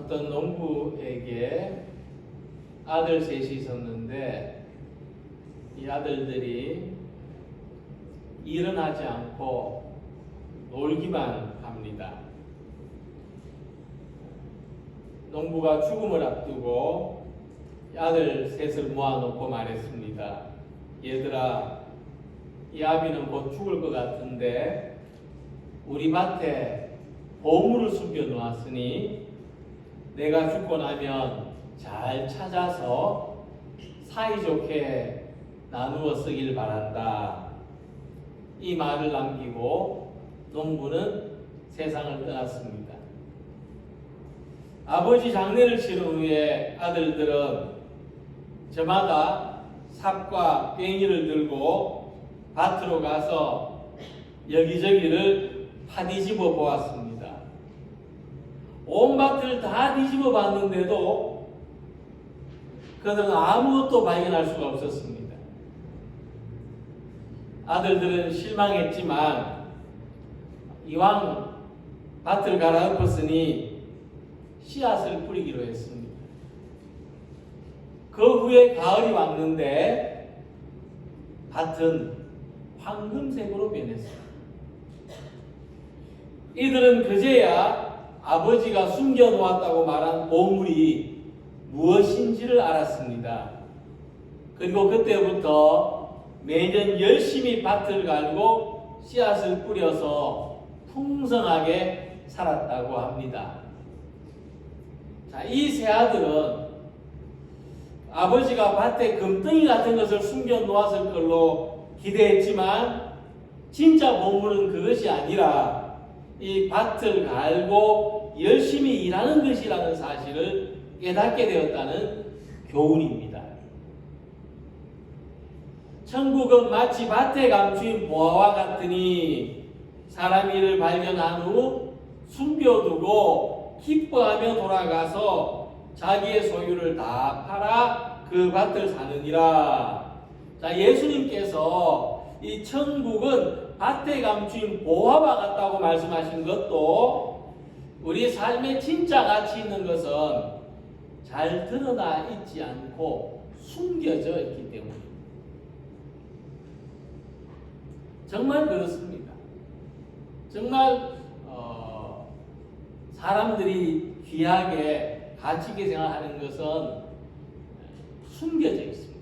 어떤 농부에게 아들 셋이 있었는데 이 아들들이 일은 하지 않고 놀기만 합니다. 농부가 죽음을 앞두고 아들 셋을 모아놓고 말했습니다. 얘들아, 이 아비는 곧 죽을 것 같은데 우리 밭에 보물을 숨겨 놓았으니 내가 죽고 나면 잘 찾아서 사이좋게 나누어 쓰길 바란다. 이 말을 남기고 농부는 세상을 떠났습니다. 아버지 장례를 치른 후에 아들들은 저마다 삽과 괭이를 들고 밭으로 가서 여기저기를 파뒤집어 보았습니다. 온 밭을 다 뒤집어 봤는데도 그들은 아무것도 발견할 수가 없었습니다. 아들들은 실망했지만 이왕 밭을 갈아엎었으니 씨앗을 뿌리기로 했습니다. 그 후에 가을이 왔는데 밭은 황금색으로 변했습니다. 이들은 그제야 아버지가 숨겨놓았다고 말한 보물이 무엇인지를 알았습니다. 그리고 그때부터 매년 열심히 밭을 갈고 씨앗을 뿌려서 풍성하게 살았다고 합니다. 자, 이 세 아들은 아버지가 밭에 금덩이 같은 것을 숨겨 놓았을 걸로 기대했지만 진짜 보물은 그것이 아니라 이 밭을 갈고 열심히 일하는 것이라는 사실을 깨닫게 되었다는 교훈입니다. 천국은 마치 밭에 감추인 보화와 같으니 사람이 이를 발견한 후 숨겨두고 기뻐하며 돌아가서 자기의 소유를 다 팔아 그 밭을 사느니라. 자, 예수님께서 이 천국은 밭에 감추인 보화와 같다고 말씀하신 것도 우리 삶의 진짜 가치 있는 것은 잘 드러나 있지 않고 숨겨져 있기 때문입니다. 정말 그렇습니다. 정말 사람들이 귀하게 가치 있게 생각하는 것은 숨겨져 있습니다.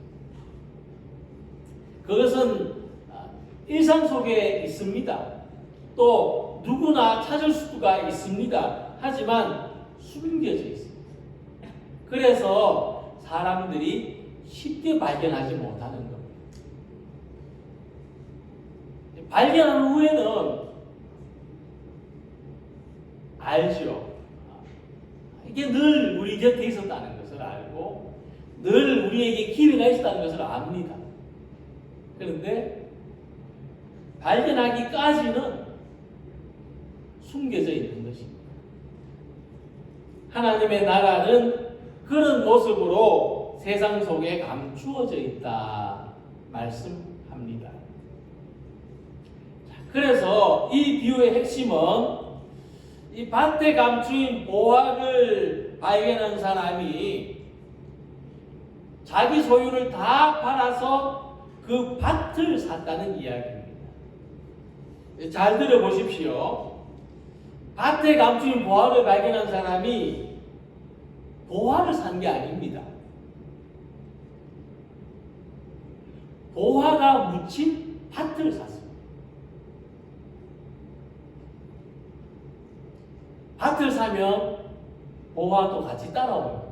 그것은 일상 속에 있습니다. 또 누구나 찾을 수가 있습니다. 하지만 숨겨져 있습니다. 그래서 사람들이 쉽게 발견하지 못하는 겁니다. 발견한 후에는 알죠. 이게 늘 우리 곁에 있었다는 것을 알고 늘 우리에게 기회가 있었다는 것을 압니다. 그런데 발견하기까지는 숨겨져 있는 것입니다. 하나님의 나라는 그런 모습으로 세상 속에 감추어져 있다 말씀합니다. 그래서 이 비유의 핵심은 이 밭에 감추인 보화를 발견한 사람이 자기 소유를 다 팔아서 그 밭을 샀다는 이야기입니다. 잘 들어보십시오. 밭에 감추인 보화를 발견한 사람이 보화를 산 게 아닙니다. 보화가 묻힌 밭을 샀습니다. 밭을 사면 보화도 같이 따라옵니다.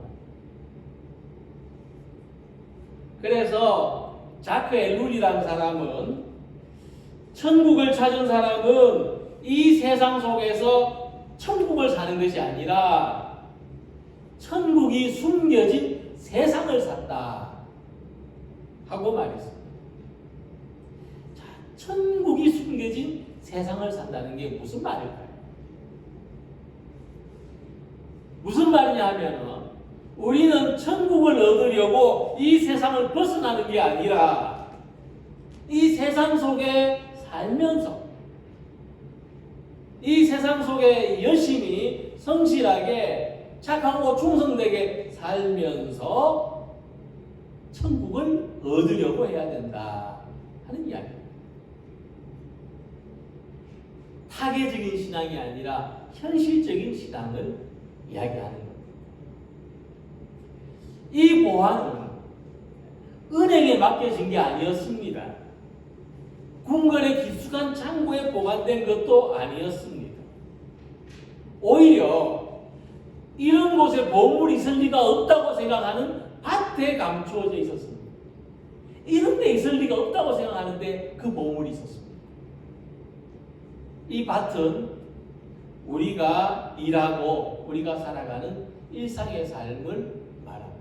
그래서 자크 엘룰이라는 사람은 천국을 찾은 사람은 이 세상 속에서 천국을 사는 것이 아니라 천국이 숨겨진 세상을 샀다 하고 말했습니다. 자, 천국이 숨겨진 세상을 산다는 게 무슨 말일까요? 무슨 말이냐 하면 우리는 천국을 얻으려고 이 세상을 벗어나는 게 아니라 이 세상 속에 살면서 이 세상 속에 열심히 성실하게 착하고 충성되게 살면서 천국을 얻으려고 해야 된다 하는 이야기입니다. 타계적인 신앙이 아니라 현실적인 신앙을 이야기하는 겁니다. 이 보화는 은행에 맡겨진 게 아니었습니다. 궁궐의 깊숙한 창고에 보관된 것도 아니었습니다. 오히려 이런 곳에 보물이 있을 리가 없다고 생각하는 밭에 감추어져 있었습니다. 이런 데 있을 리가 없다고 생각하는데 그 보물이 있었습니다. 이 밭은 우리가 일하고 우리가 살아가는 일상의 삶을 말합니다.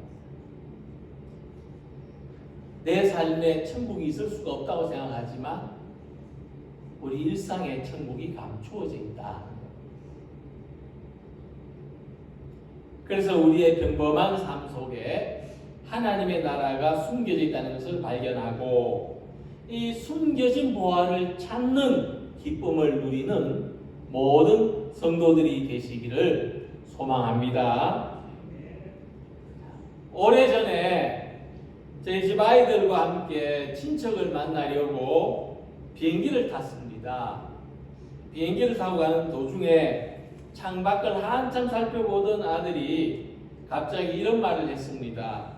내 삶에 천국이 있을 수가 없다고 생각하지만 우리 일상에 천국이 감추어져 있다. 그래서 우리의 평범한 삶 속에 하나님의 나라가 숨겨져 있다는 것을 발견하고 이 숨겨진 보화를 찾는 기쁨을 누리는 모든 성도들이 되시기를 소망합니다. 오래전에 저희 집 아이들과 함께 친척을 만나려고 비행기를 탔습니다. 비행기를 타고 가는 도중에 창밖을 한참 살펴보던 아들이 갑자기 이런 말을 했습니다.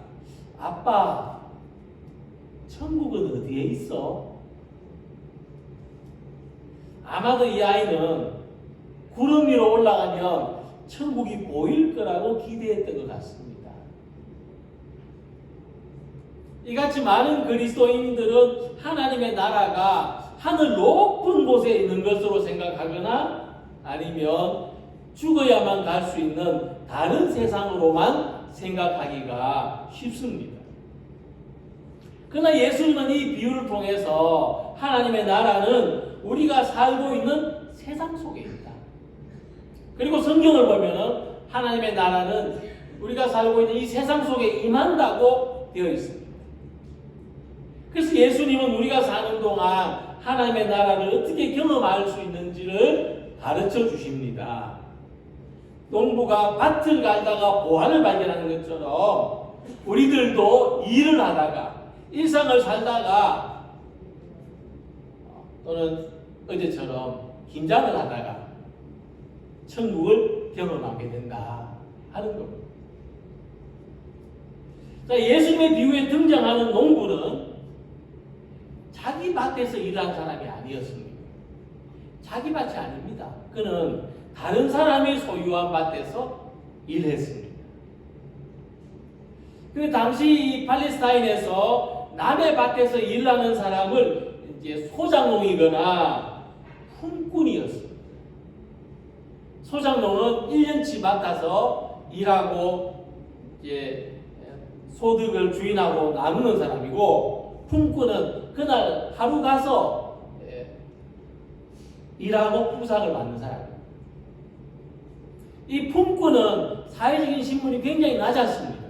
아빠, 천국은 어디에 있어? 아마도 이 아이는 구름 위로 올라가면 천국이 보일 거라고 기대했던 것 같습니다. 이같이 많은 그리스도인들은 하나님의 나라가 하늘 높은 곳에 있는 것으로 생각하거나 아니면 죽어야만 갈 수 있는 다른 세상으로만 생각하기가 쉽습니다. 그러나 예수님은 이 비유를 통해서 하나님의 나라는 우리가 살고 있는 세상 속에 있다. 그리고 성경을 보면은 하나님의 나라는 우리가 살고 있는 이 세상 속에 임한다고 되어 있습니다. 그래서 예수님은 우리가 사는 동안 하나님의 나라를 어떻게 경험할 수 있는지를 가르쳐 주십니다. 농부가 밭을 갈다가 보화를 발견하는 것처럼 우리들도 일을 하다가 일상을 살다가 또는 어제처럼 김장을 하다가 천국을 경험하게 된다 하는 겁니다. 자, 예수님의 비유에 등장하는 농부는 자기 밭에서 일한 사람이 아니었습니다. 자기 밭이 아닙니다. 그는 다른 사람이 소유한 밭에서 일했습니다. 그 당시 팔레스타인에서 남의 밭에서 일하는 사람을 이제 소장농이거나 품꾼이었습니다. 소장농은 1년치 맡아서 일하고 이제 소득을 주인하고 나누는 사람이고, 품꾼은 그날 하루 가서 일하고 부상을 받는 사람입니다. 이 품꾼은 사회적인 신분이 굉장히 낮았습니다.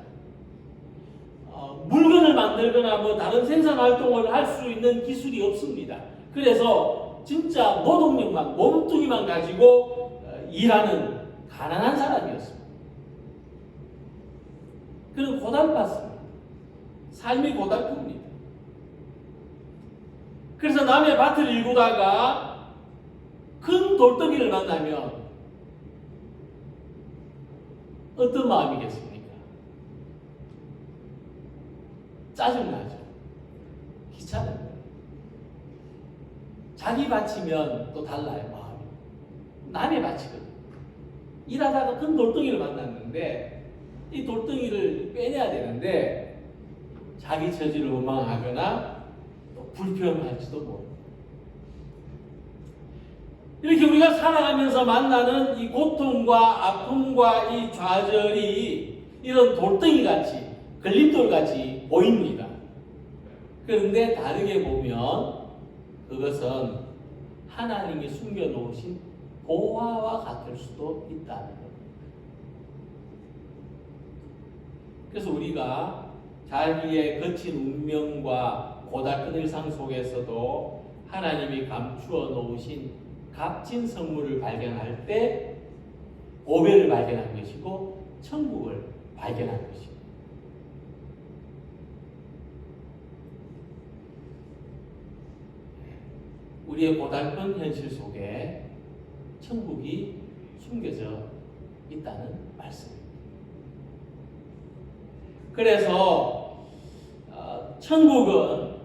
물건을 만들거나 뭐 다른 생산 활동을 할 수 있는 기술이 없습니다. 그래서 진짜 노동력만, 몸뚱이만 가지고 일하는 가난한 사람이었습니다. 그는 고달팠습니다. 삶이 고달픕니다. 그래서 남의 밭을 일구다가 큰 돌덩이를 만나면 어떤 마음이겠습니까? 짜증나죠. 귀찮아요. 자기 밭이면 또 달라요, 마음이. 남의 밭이거든요. 일하다가 큰 돌덩이를 만났는데 이 돌덩이를 빼내야 되는데 자기 처지를 원망하거나 또 불평할지도 모릅니다. 이렇게 우리가 살아가면서 만나는 이 고통과 아픔과 이 좌절이 이런 돌덩이같이, 걸림돌같이 보입니다. 그런데 다르게 보면 그것은 하나님이 숨겨놓으신 보화와 같을 수도 있다는 겁니다. 그래서 우리가 자기의 거친 운명과 고달픈 일상 속에서도 하나님이 감추어 놓으신 값진 선물을 발견할 때 보배를 발견한 것이고, 천국을 발견한 것입니다. 우리의 고달픈 현실 속에 천국이 숨겨져 있다는 말씀입니다. 그래서 천국은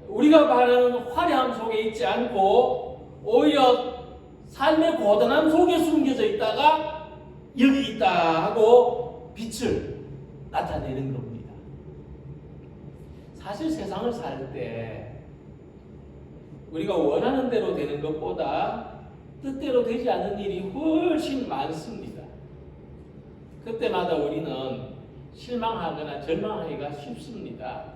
우리가 바라는 화려함 속에 있지 않고 오히려 삶의 고단함 속에 숨겨져 있다가 여기 있다 하고 빛을 나타내는 겁니다. 사실 세상을 살 때 우리가 원하는 대로 되는 것보다 뜻대로 되지 않는 일이 훨씬 많습니다. 그때마다 우리는 실망하거나 절망하기가 쉽습니다.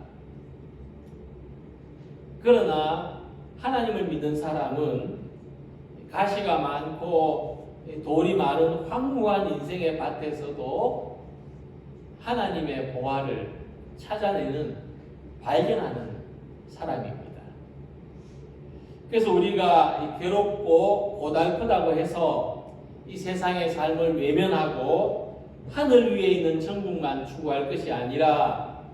그러나 하나님을 믿는 사람은 가시가 많고 돌이 많은 황무한 인생의 밭에서도 하나님의 보화를 찾아내는, 발견하는 사람입니다. 그래서 우리가 괴롭고 고달프다고 해서 이 세상의 삶을 외면하고 하늘 위에 있는 천국만 추구할 것이 아니라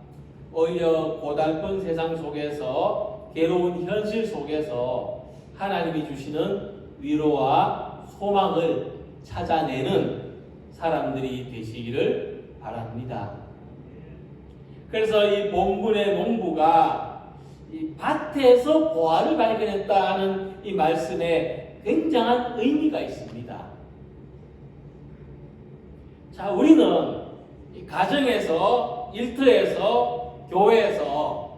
오히려 고달픈 세상 속에서, 괴로운 현실 속에서 하나님이 주시는 위로와 소망을 찾아내는 사람들이 되시기를 바랍니다. 그래서 이 본문의 농부가 이 밭에서 보화를 발견했다는 이 말씀에 굉장한 의미가 있습니다. 자, 우리는 이 가정에서, 일터에서, 교회에서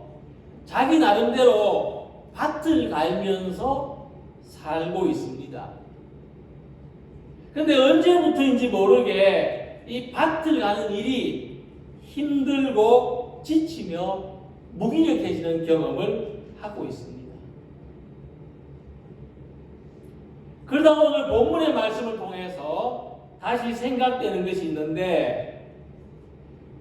자기 나름대로 밭을 갈면서 살고 있습니다. 그런데 언제부터인지 모르게 이 밭을 가는 일이 힘들고 지치며 무기력해지는 경험을 하고 있습니다. 그러다가 오늘 본문의 말씀을 통해서 다시 생각되는 것이 있는데,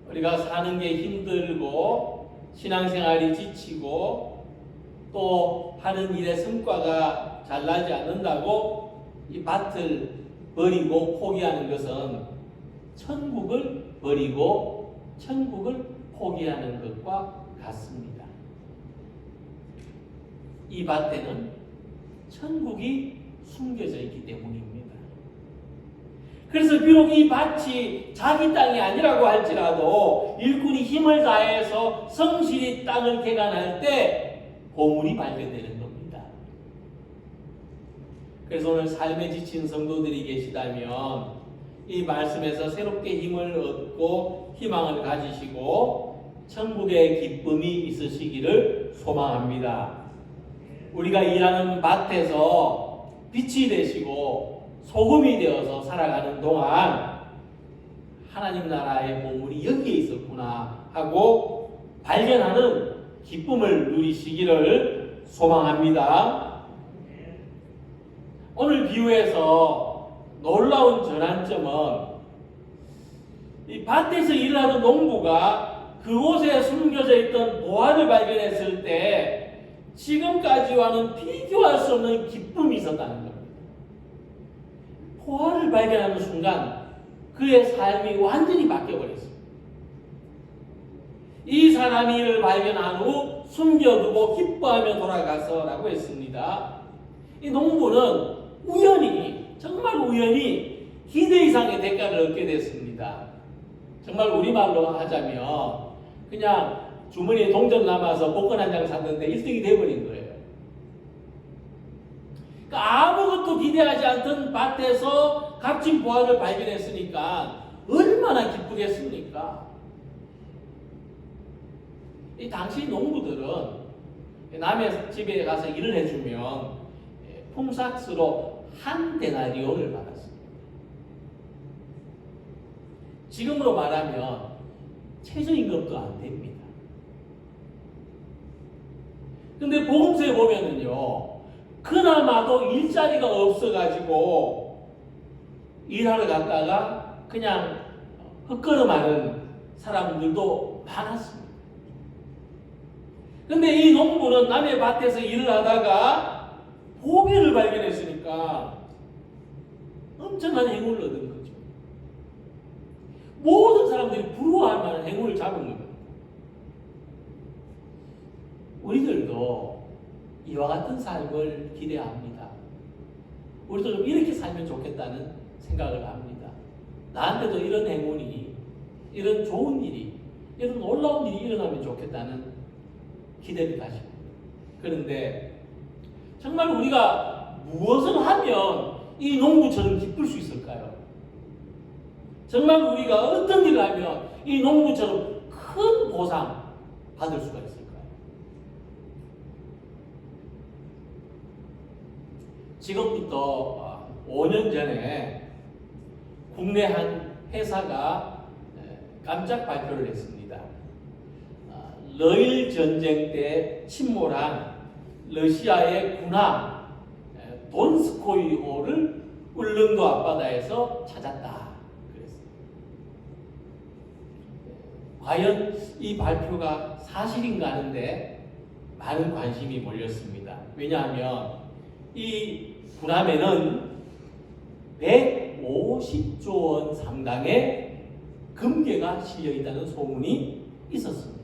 우리가 사는 게 힘들고 신앙생활이 지치고 또 하는 일의 성과가 잘 나지 않는다고 이 밭을 버리고 포기하는 것은 천국을 버리고 천국을 포기하는 것과 같습니다. 이 밭에는 천국이 숨겨져 있기 때문입니다. 그래서 비록 이 밭이 자기 땅이 아니라고 할지라도 일꾼이 힘을 다해서 성실히 땅을 개간할 때 보물이 발견되는 겁니다. 그래서 오늘 삶에 지친 성도들이 계시다면 이 말씀에서 새롭게 힘을 얻고 희망을 가지시고 천국의 기쁨이 있으시기를 소망합니다. 우리가 일하는 밭에서 빛이 되시고 소금이 되어서 살아가는 동안 하나님 나라의 보물이 여기에 있었구나 하고 발견하는 기쁨을 누리시기를 소망합니다. 오늘 비유에서 놀라운 전환점은 이 밭에서 일하는 농부가 그곳에 숨겨져 있던 보화를 발견했을 때 지금까지와는 비교할 수 없는 기쁨이 있었다는 겁니다. 보화를 발견하는 순간 그의 삶이 완전히 바뀌어버렸습니다. 이 사람이 이를 발견한 후 숨겨두고 기뻐하며 돌아가서 라고 했습니다. 이 농부는 우연히, 정말 우연히 기대 이상의 대가를 얻게 됐습니다. 정말 우리말로 하자면 그냥 주머니에 동전 남아서 복권 한 장 샀는데 1등이 돼버린 거예요. 그러니까 아무것도 기대하지 않던 밭에서 값진 보화를 발견했으니까 얼마나 기쁘겠습니까? 이 당시 농부들은 남의 집에 가서 일을 해주면 품삯으로 한 데나리온을 받았습니다. 지금으로 말하면 최저임금도 안 됩니다. 근데 복음서에 보면은요, 그나마도 일자리가 없어가지고 일하러 갔다가 그냥 헛걸음하는 사람들도 많았습니다. 근데 이 농부는 남의 밭에서 일을 하다가 보배를 발견했으니까 엄청난 행운을 얻은 거죠. 모든 사람들이 부러워할 만한 행운을 잡은 겁니다. 우리들도 이와 같은 삶을 기대합니다. 우리도 좀 이렇게 살면 좋겠다는 생각을 합니다. 나한테도 이런 행운이, 이런 좋은 일이, 이런 놀라운 일이 일어나면 좋겠다는 기대를 가지고. 그런데 정말 우리가 무엇을 하면 이 농부처럼 기쁠 수 있을까요? 정말 우리가 어떤 일을 하면 이 농부처럼 큰 보상 받을 수가 있을까요? 지금부터 5년 전에 국내 한 회사가 깜짝 발표를 했습니다. 러일 전쟁 때 침몰한 러시아의 군함 돈스코이호를 울릉도 앞바다에서 찾았다. 그랬습니다. 과연 이 발표가 사실인가 하는데 많은 관심이 몰렸습니다. 왜냐하면 이 군함에는 150조 원 상당의 금괴가 실려 있다는 소문이 있었습니다.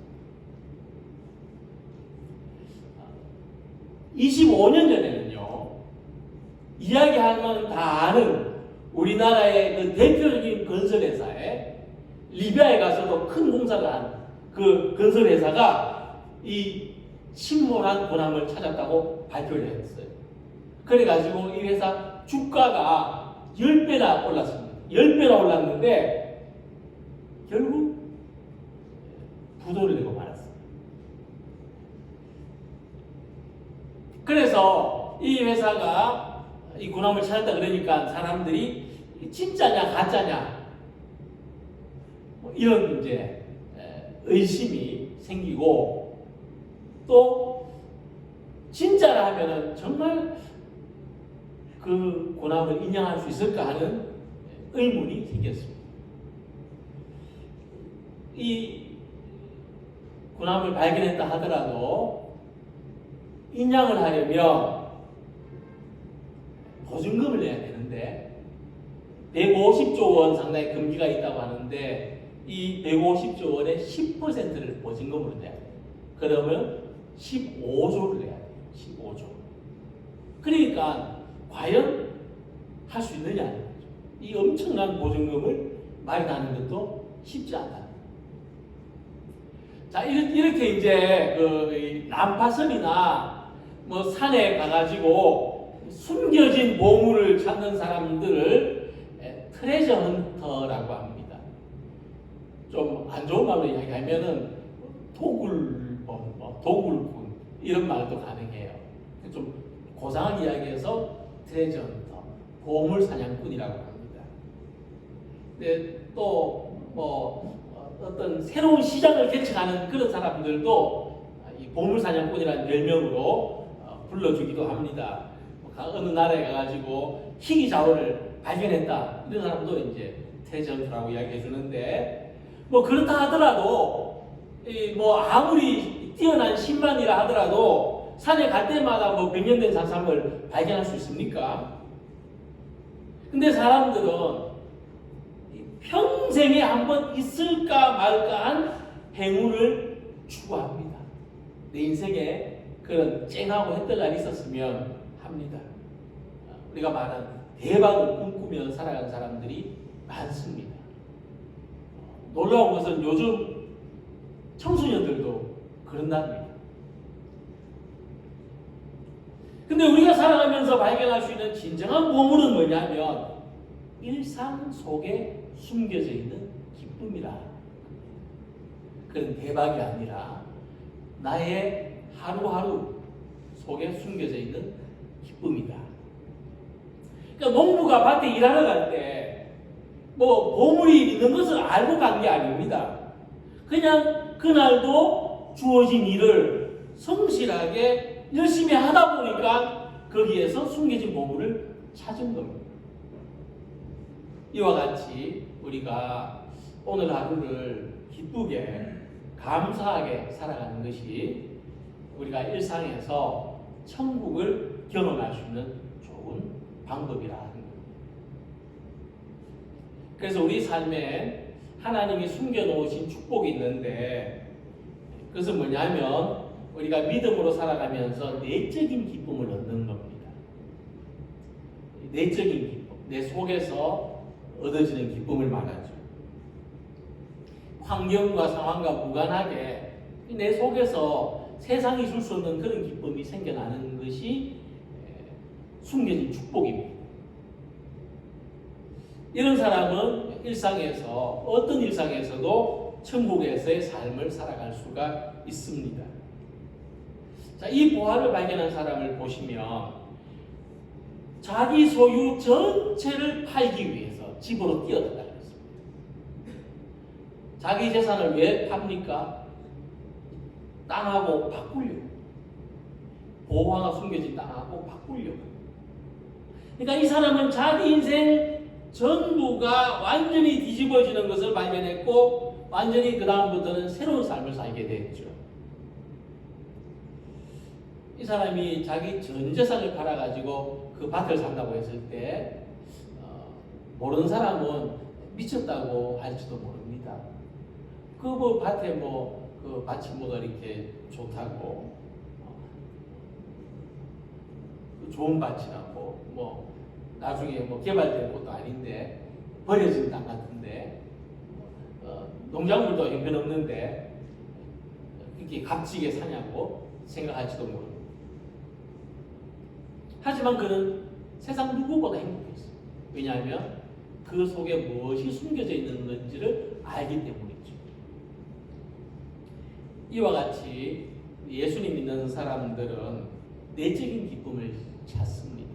25년 전에는요, 이야기하면 다 아는 우리나라의 그 대표적인 건설회사에 리비아에 가서도 큰 공사를 한 그 건설회사가 이 침몰한 군함을 찾았다고 발표를 했어요. 그래가지고 이 회사 주가가 10배나 올랐습니다. 10배나 올랐는데 결국 부도를 내고 말았습니다. 그래서 이 회사가 이 군함을 찾았다 그러니까 사람들이 진짜냐 가짜냐 뭐 이런 이제 의심이 생기고, 또 진짜라 하면은 정말 그 군함을 인양할 수 있을까 하는 의문이 생겼습니다. 이 군함을 발견했다 하더라도 인양을 하려면 보증금을 내야 되는데 150조 원 상당의 금기가 있다고 하는데 이 150조 원의 10%를 보증금으로 내야 돼요. 그러면 15조를 내야 돼요. 15조. 그러니까 과연 할 수 있느냐? 이 엄청난 보증금을 마련하는 것도 쉽지 않다. 자, 이렇게 이제 그 난파선이나 뭐 산에 가가지고 숨겨진 보물을 찾는 사람들을 트레저 헌터라고 합니다. 좀 안 좋은 말로 이야기하면은 도굴꾼 이런 말도 가능해요. 좀 고상한 이야기에서 트레저 헌터, 보물 사냥꾼이라고 합니다. 근데 또 뭐 어떤 새로운 시장을 개척하는 그런 사람들도 이 보물 사냥꾼이라는 별명으로 불러주기도 합니다. 어느 나라에 가가지고 희귀 자원을 발견했다 이런 사람도 이제 트레저 헌터라고 이야기해 주는데, 뭐 그렇다 하더라도 뭐 아무리 뛰어난 신만이라 하더라도 산에 갈 때마다 뭐 100년 된 산삼을 발견할 수 있습니까? 근데 사람들은 평생에 한번 있을까 말까한 행운을 추구합니다. 내 인생에 그런 쨍하고 했던 날이 있었으면 합니다. 우리가 말하는 대박을 꿈꾸며 살아가는 사람들이 많습니다. 놀라운 것은 요즘 청소년들도 그런답니다. 근데 우리가 살아가면서 발견할 수 있는 진정한 보물은 뭐냐면 일상 속에 숨겨져 있는 기쁨이라. 그런 대박이 아니라 나의 하루하루 속에 숨겨져 있는 기쁨이다. 그러니까 농부가 밭에 일하러 갈 때 뭐 보물이 있는 것을 알고 간 게 아닙니다. 그냥 그날도 주어진 일을 성실하게 열심히 하다 보니까 거기에서 숨겨진 보물을 찾은 겁니다. 이와 같이 우리가 오늘 하루를 기쁘게 감사하게 살아가는 것이 우리가 일상에서 천국을 경험할 수 있는 좋은 방법이라 하는 겁니다. 그래서 우리 삶에 하나님이 숨겨놓으신 축복이 있는데, 그것은 뭐냐면 우리가 믿음으로 살아가면서 내적인 기쁨을 얻는 겁니다. 내적인 기쁨, 내 속에서 얻어지는 기쁨을 말하죠. 환경과 상황과 무관하게 내 속에서 세상이 줄 수 없는 그런 기쁨이 생겨나는 것이 숨겨진 축복입니다. 이런 사람은 일상에서, 어떤 일상에서도 천국에서의 삶을 살아갈 수가 있습니다. 자, 이 보화를 발견한 사람을 보시면 자기 소유 전체를 팔기 위해서 집으로 뛰어들다 그랬습니다. 자기 재산을 왜 팝니까? 땅하고 바꾸려고. 보화가 숨겨진 땅하고 바꾸려고. 그러니까 이 사람은 자기 인생 전부가 완전히 뒤집어지는 것을 발견했고, 완전히 그 다음부터는 새로운 삶을 살게 됐죠. 이 사람이 자기 전 재산을 팔아가지고 그 밭을 산다고 했을 때 모르는 사람은 미쳤다고 할지도 모릅니다. 그 뭐 밭에 그 밭이 뭐가 이렇게 좋다고, 좋은 밭이라고, 나중에 개발될 것도 아닌데, 버려진 땅 같은데, 농작물도 형편없는데 그렇게 값지게 사냐고 생각할지도 모릅니다. 하지만 그는 세상 누구보다 행복했어요. 왜냐하면 그 속에 무엇이 숨겨져 있는 건지를 알기 때문이죠. 이와 같이 예수님 믿는 사람들은 내적인 기쁨을 찾습니다.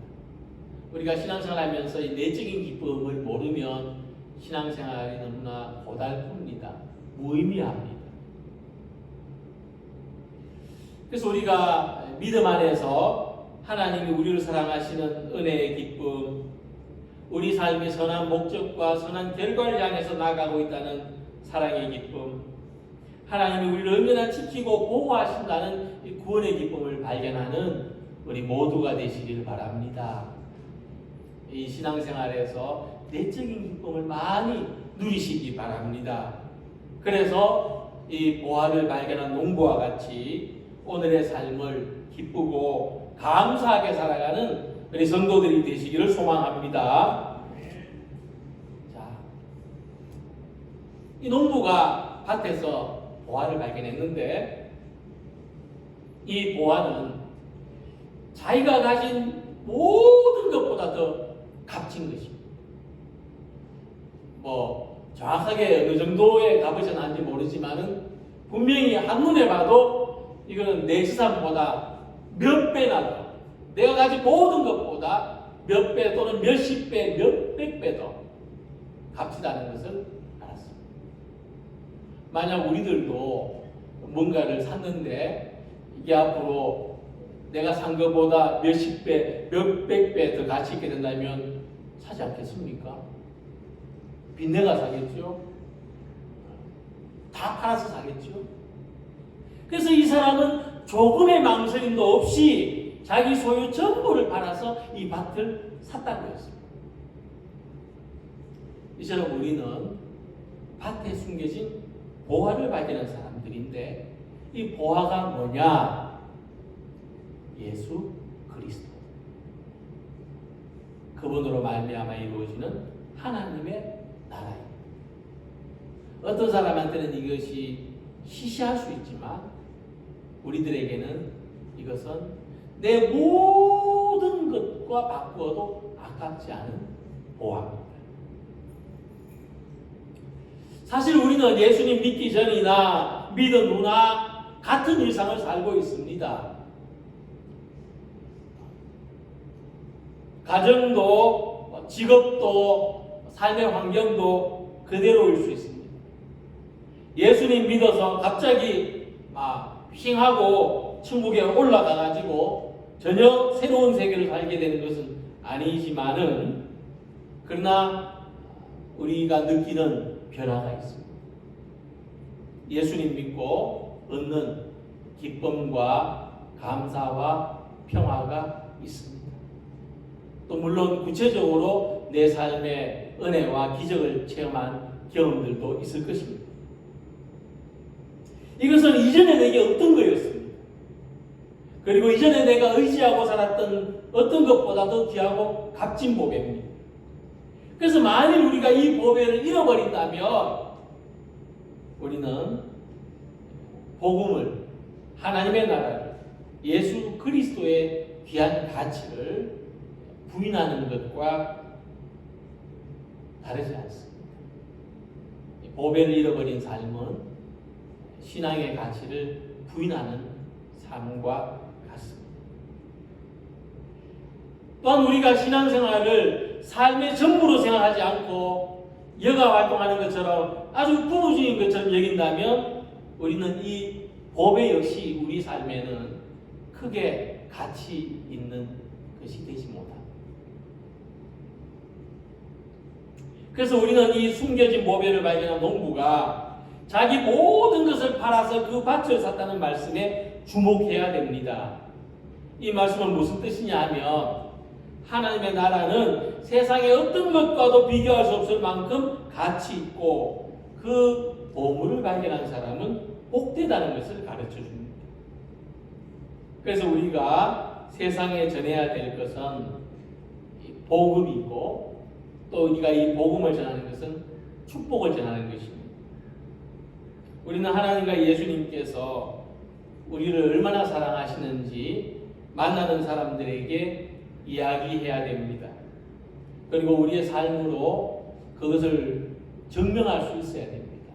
우리가 신앙생활하면서 이 내적인 기쁨을 모르면 신앙생활이 너무나 고달픕니다. 무의미합니다. 그래서 우리가 믿음 안에서 하나님이 우리를 사랑하시는 은혜의 기쁨, 우리 삶의 선한 목적과 선한 결과를 향해서 나아가고 있다는 사랑의 기쁨, 하나님이 우리를 얼마나 지키고 보호하신다는 이 구원의 기쁨을 발견하는 우리 모두가 되시기를 바랍니다. 이 신앙생활에서 내적인 기쁨을 많이 누리시기 바랍니다. 그래서 이 보화를 발견한 농부와 같이 오늘의 삶을 기쁘고 감사하게 살아가는 우리 성도들이 되시기를 소망합니다. 자, 이 농부가 밭에서 보화를 발견했는데, 이 보화는 자기가 가진 모든 것보다 더 값진 것입니다. 정확하게 어느 정도의 값이 나는지 모르지만은 분명히 한눈에 봐도 이거는 내 재산보다 몇 배나 더, 내가 가진 모든 것보다 몇 배 또는 몇십 배, 몇백 배 더 값지다는 것을 알았습니다. 만약 우리들도 뭔가를 샀는데 이게 앞으로 내가 산 것보다 몇십 배, 몇백 배 더 가치 있게 된다면 사지 않겠습니까? 빚내가 사겠죠? 다 팔아서 사겠죠? 그래서 이 사람은 조금의 망설임도 없이 자기 소유 전부를 팔아서 이 밭을 샀다고 했습니다. 이처럼 우리는 밭에 숨겨진 보화를 발견한 사람들인데, 이 보화가 뭐냐? 예수 그리스도. 그분으로 말미암아 이루어지는 하나님의 나라입니다. 어떤 사람한테는 이것이 시시할 수 있지만 우리들에게는 이것은 내 모든 것과 바꾸어도 아깝지 않은 보화입니다. 사실 우리는 예수님 믿기 전이나 믿은 후나 같은 일상을 살고 있습니다. 가정도, 직업도, 삶의 환경도 그대로일 수 있습니다. 예수님 믿어서 갑자기 핑하고 천국에 올라가가지고 전혀 새로운 세계를 살게 되는 것은 아니지만은, 그러나 우리가 느끼는 변화가 있습니다. 예수님 믿고 얻는 기쁨과 감사와 평화가 있습니다. 또 물론 구체적으로 내 삶의 은혜와 기적을 체험한 경험들도 있을 것입니다. 이것은 이전에 내게 없던 거였습니다. 그리고 이전에 내가 의지하고 살았던 어떤 것보다 더 귀하고 값진 보배입니다. 그래서 만일 우리가 이 보배를 잃어버린다면 우리는 복음을, 하나님의 나라를, 예수 그리스도의 귀한 가치를 부인하는 것과 다르지 않습니다. 보배를 잃어버린 삶은 신앙의 가치를 부인하는 삶과 같습니다. 또한 우리가 신앙생활을 삶의 전부로 생각하지 않고 여가 활동하는 것처럼 아주 부부적인 것처럼 여긴다면 우리는 이 보배 역시 우리 삶에는 크게 가치 있는 것이 되지 못합니다. 그래서 우리는 이 숨겨진 보배를 발견한 농부가 자기 모든 것을 팔아서 그 밭을 샀다는 말씀에 주목해야 됩니다. 이 말씀은 무슨 뜻이냐 하면 하나님의 나라는 세상의 어떤 것과도 비교할 수 없을 만큼 가치 있고 그 보물을 발견한 사람은 복되다는 것을 가르쳐 줍니다. 그래서 우리가 세상에 전해야 될 것은 복음이고 또 우리가 이 복음을 전하는 것은 축복을 전하는 것입니다. 우리는 하나님과 예수님께서 우리를 얼마나 사랑하시는지 만나는 사람들에게 이야기해야 됩니다. 그리고 우리의 삶으로 그것을 증명할 수 있어야 됩니다.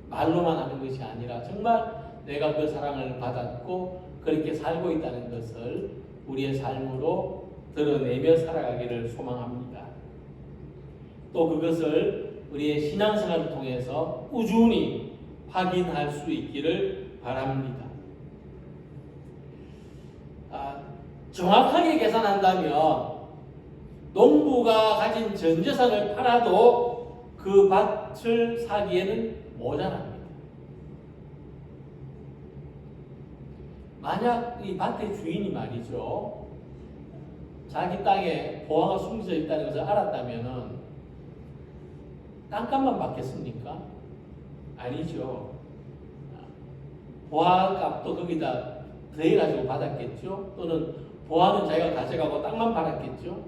말로만 하는 것이 아니라 정말 내가 그 사랑을 받았고 그렇게 살고 있다는 것을 우리의 삶으로 드러내며 살아가기를 소망합니다. 또 그것을 우리의 신앙생활을 통해서 꾸준히 확인할 수 있기를 바랍니다. 정확하게 계산한다면 농부가 가진 전 재산을 팔아도 그 밭을 사기에는 모자랍니다. 만약 이 밭의 주인이 말이죠, 자기 땅에 보화가 숨겨져 있다는 것을 알았다면 땅값만 받겠습니까? 아니죠. 보화값도 거기다 더해가지고 받았겠죠. 또는 보화는 자기가 가져가고 땅만 받았겠죠.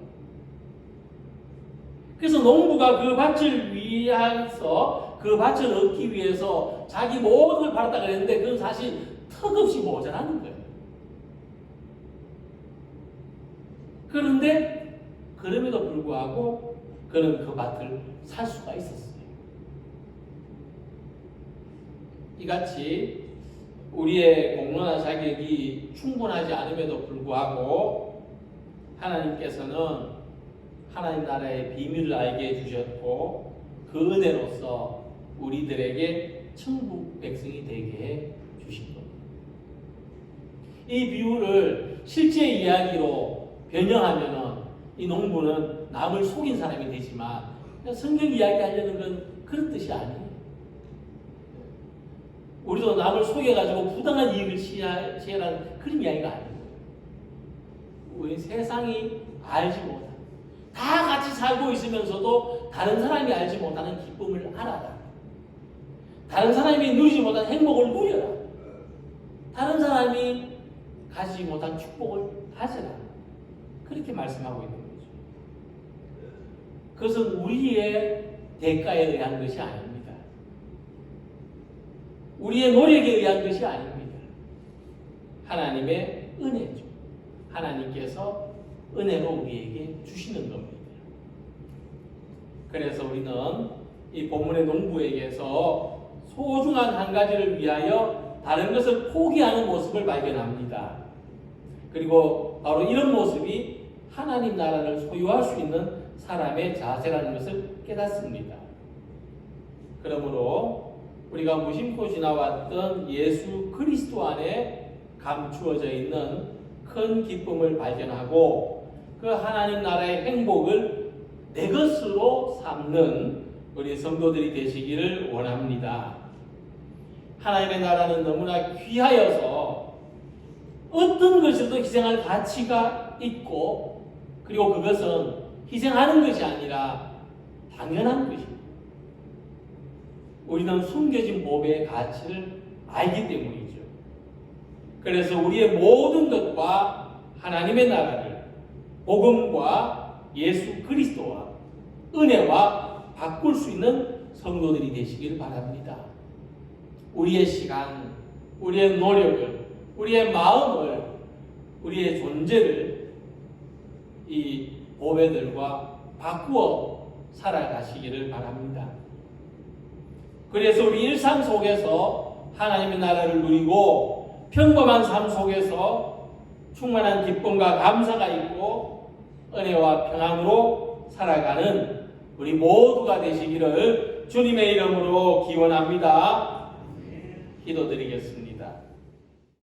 그래서 농부가 그 밭을 위해서, 그 밭을 얻기 위해서 자기 모든 걸 팔았다 그랬는데 그건 사실 턱없이 모자라는 거예요. 그런데 그럼에도 불구하고 그는 그 밭을 살 수가 있었어요. 이같이 우리의 공로나 자격이 충분하지 않음에도 불구하고 하나님께서는 하나님 나라의 비밀을 알게 해주셨고 그 은혜로서 우리들에게 천국 백성이 되게 해 주신 겁니다. 이 비유를 실제 이야기로 변형하면은 이 농부는 남을 속인 사람이 되지만 성경 이야기하려는 건 그런 뜻이 아니에요. 우리도 남을 속여가지고 부당한 이익을 취하라는 그런 이야기가 아니에요. 우리 세상이 알지 못하는, 다 같이 살고 있으면서도 다른 사람이 알지 못하는 기쁨을 알아라. 다른 사람이 누리지 못한 행복을 누려라. 다른 사람이 가지지 못한 축복을 가져라. 그렇게 말씀하고 있는 거죠. 그것은 우리의 대가에 의한 것이 아닙니다. 우리의 노력에 의한 것이 아닙니다. 하나님의 은혜죠. 하나님께서 은혜로 우리에게 주시는 겁니다. 그래서 우리는 이 본문의 농부에게서 소중한 한 가지를 위하여 다른 것을 포기하는 모습을 발견합니다. 그리고 바로 이런 모습이 하나님 나라를 소유할 수 있는 사람의 자세라는 것을 깨닫습니다. 그러므로 우리가 무심코 지나왔던 예수 그리스도 안에 감추어져 있는 큰 기쁨을 발견하고 그 하나님 나라의 행복을 내 것으로 삼는 우리 성도들이 되시기를 원합니다. 하나님의 나라는 너무나 귀하여서 어떤 것에도 희생할 가치가 있고 그리고 그것은 희생하는 것이 아니라 당연한 것입니다. 우리는 숨겨진 복의 가치를 알기 때문이죠. 그래서 우리의 모든 것과 하나님의 나라를 복음과 예수 그리스도와 은혜와 바꿀 수 있는 성도들이 되시길 바랍니다. 우리의 시간, 우리의 노력을, 우리의 마음을, 우리의 존재를 이 보배들과 바꾸어 살아가시기를 바랍니다. 그래서 우리 일상 속에서 하나님의 나라를 누리고 평범한 삶 속에서 충만한 기쁨과 감사가 있고 은혜와 평안으로 살아가는 우리 모두가 되시기를 주님의 이름으로 기원합니다. 기도드리겠습니다.